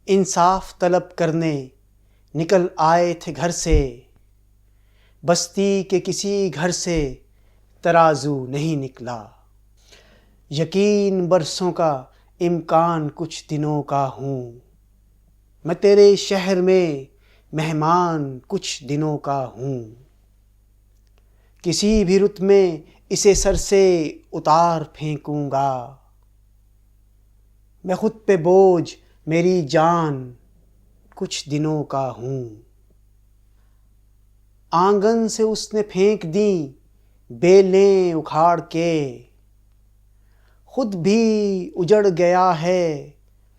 انصاف طلب کرنے نکل آئے تھے گھر سے، بستی کے کسی گھر سے ترازو نہیں نکلا۔ یقین برسوں کا امکان کچھ دنوں کا ہوں، میں تیرے شہر میں مہمان کچھ دنوں کا ہوں۔ کسی بھی رت میں اسے سر سے اتار پھینکوں گا، میں خود پہ بوجھ میری جان کچھ دنوں کا ہوں۔ آنگن سے اس نے پھینک دیں بیلیں اکھاڑ کے، خود بھی اجڑ گیا ہے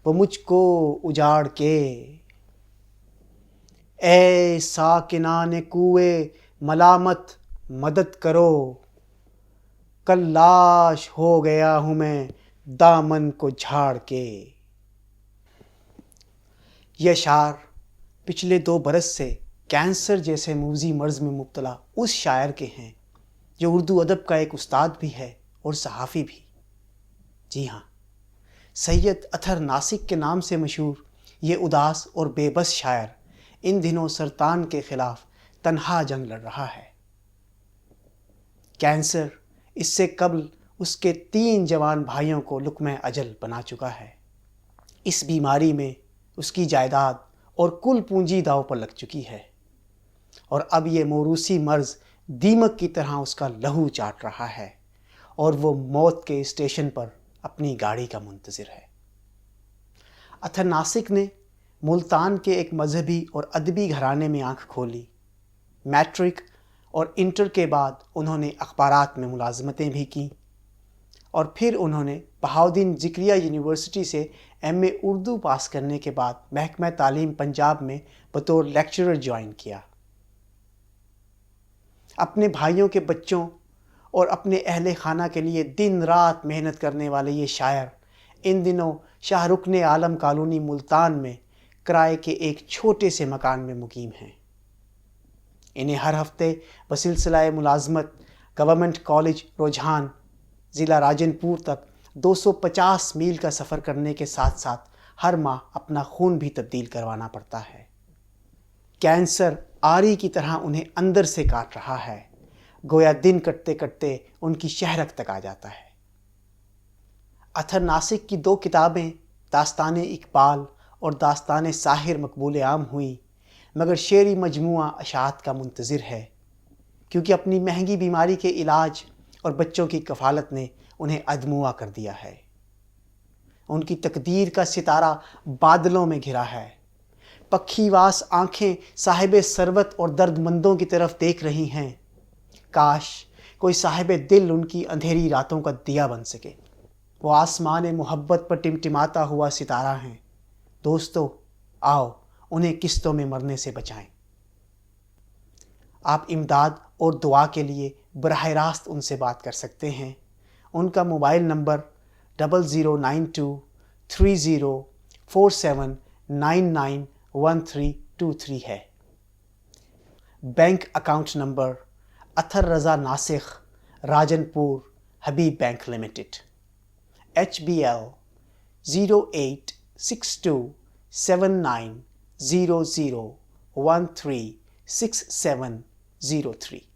وہ مجھ کو اجاڑ کے۔ اے ساکنان کوئے ملامت مدد کرو، کل لاش ہو گیا ہوں میں دامن کو جھاڑ کے۔ یہ اشعار پچھلے 2 برس سے کینسر جیسے موذی مرض میں مبتلا اس شاعر کے ہیں جو اردو ادب کا ایک استاد بھی ہے اور صحافی بھی۔ جی ہاں، سید اطہر ناسک کے نام سے مشہور یہ اداس اور بے بس شاعر ان دنوں سرطان کے خلاف تنہا جنگ لڑ رہا ہے۔ کینسر اس سے قبل اس کے 3 جوان بھائیوں کو لقمہ اجل بنا چکا ہے۔ اس بیماری میں اس کی جائیداد اور کل پونجی داؤ پر لگ چکی ہے، اور اب یہ موروثی مرض دیمک کی طرح اس کا لہو چاٹ رہا ہے اور وہ موت کے اسٹیشن پر اپنی گاڑی کا منتظر ہے۔ اطہر ناسک نے ملتان کے ایک مذہبی اور ادبی گھرانے میں آنکھ کھولی۔ میٹرک اور انٹر کے بعد انہوں نے اخبارات میں ملازمتیں بھی کیں، اور پھر انہوں نے بہاؤالدین ذکریہ یونیورسٹی سے ایم اے اردو پاس کرنے کے بعد محکمہ تعلیم پنجاب میں بطور لیکچرر جوائن کیا۔ اپنے بھائیوں کے بچوں اور اپنے اہل خانہ کے لیے دن رات محنت کرنے والے یہ شاعر ان دنوں شاہ رکن عالم کالونی ملتان میں کرائے کے ایک چھوٹے سے مکان میں مقیم ہیں۔ انہیں ہر ہفتے بسلسلہ ملازمت گورنمنٹ کالج رجحان ضلع راجن پور تک 250 میل کا سفر کرنے کے ساتھ ساتھ ہر ماہ اپنا خون بھی تبدیل کروانا پڑتا ہے۔ کینسر آری کی طرح انہیں اندر سے کاٹ رہا ہے، گویا دن کٹتے کٹتے ان کی شہرک تک آ جاتا ہے۔ اطہر ناسک کی 2 کتابیں داستان اقبال اور داستان ساحر مقبول عام ہوئیں، مگر شعری مجموعہ اشاعت کا منتظر ہے، کیونکہ اپنی مہنگی بیماری کے علاج اور بچوں کی کفالت نے انہیں ادموا کر دیا ہے۔ ان کی تقدیر کا ستارہ بادلوں میں گھرا ہے، پکھی واس آنکھیں صاحب ثروت اور درد مندوں کی طرف دیکھ رہی ہیں۔ کاش کوئی صاحب دل ان کی اندھیری راتوں کا دیا بن سکے۔ وہ آسمان محبت پر ٹمٹماتا ہوا ستارہ ہیں۔ دوستو، آؤ انہیں قسطوں میں مرنے سے بچائیں۔ آپ امداد اور دعا کے لیے براہ راست ان سے بات کر سکتے ہیں۔ ان کا موبائل نمبر 00923047991323 ہے۔ بینک اکاؤنٹ نمبر اطہر رضا ناسخ، راجن پور حبیب بینک لمیٹڈ، HBL 08627900136703۔